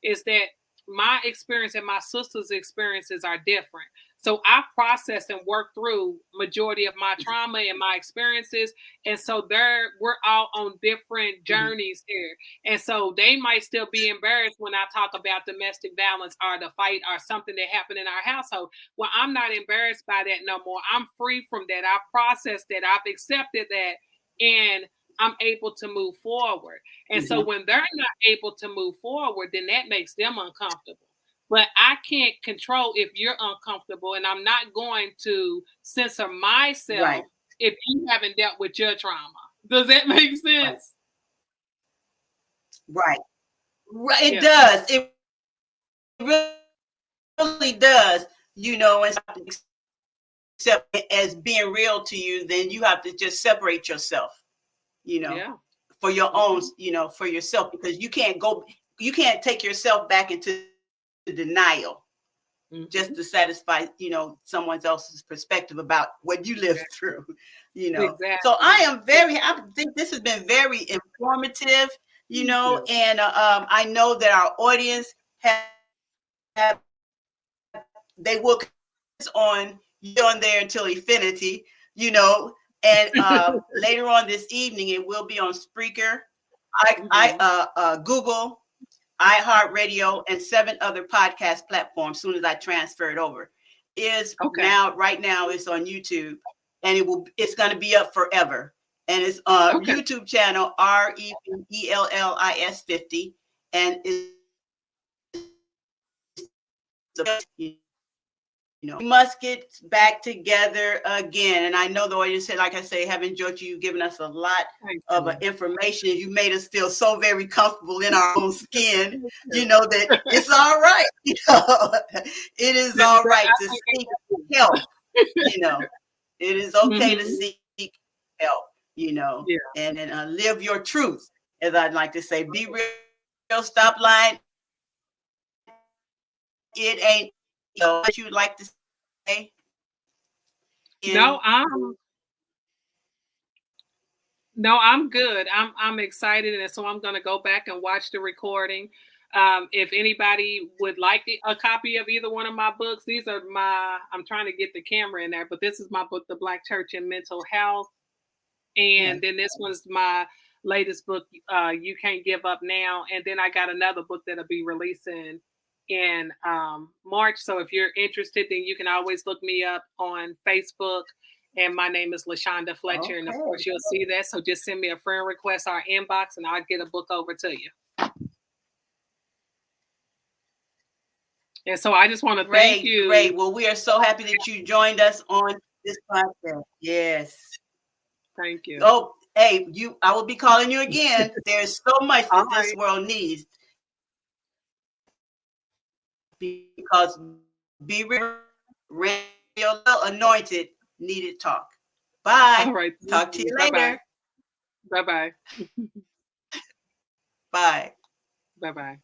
is that my experience and my sister's experiences are different. So I've processed and worked through majority of my trauma and my experiences. And so we're all on different journeys here. And so they might still be embarrassed when I talk about domestic violence or the fight or something that happened in our household. Well, I'm not embarrassed by that no more. I'm free from that. I've processed that. I've accepted that. And I'm able to move forward. And so when they're not able to move forward, then that makes them uncomfortable. But I can't control if you're uncomfortable, and I'm not going to censor myself Right. if you haven't dealt with your trauma. Does that make sense? Right. Right. It Yeah. does. It really does. You know, and accept it as being real to you, then you have to just separate yourself, you know, Yeah. for your own, you know, for yourself, because you can't take yourself back into denial just to satisfy, you know, someone else's perspective about what you lived through, you know. Exactly. So I think this has been very informative, you know, and I know that our audience have they will on there until infinity, you know. And later on this evening, it will be on Spreaker, Google, iHeartRadio, and 7 other podcast platforms. As soon as I transfer it over, right now it's on YouTube, and it's going to be up forever. And it's YouTube channel RENELLIS 50, and it's you know, we must get back together again. And I know the audience said, like I say, have enjoyed you giving us a lot of information. You made us feel so very comfortable in our own skin, you know, that it's all right. You know, it is all right to seek help. You know, it is okay to seek help, you know, and live your truth. As I'd like to say, be real, stop lying. It ain't, you know, what you'd like to say. No, I'm good. I'm excited, and so I'm going to go back and watch the recording. If anybody would like a copy of either one of my books, these are I'm trying to get the camera in there, but this is my book, The Black Church and Mental Health. And then this one's my latest book, You Can't Give Up Now. And then I got another book that'll be releasing in March. So if you're interested, then you can always look me up on Facebook. And my name is LaShonda Fletcher. And of course, you'll see that. So just send me a friend request or inbox, and I'll get a book over to you. And so I just want to thank you. Great. Well, we are so happy that you joined us on this podcast. Yes. Thank you. Oh, hey, I will be calling you again. There's so much that this world needs. Because Be Real, Anointed, needed talk. Bye. All right. Talk to you later. Bye-bye. Bye. Bye-bye.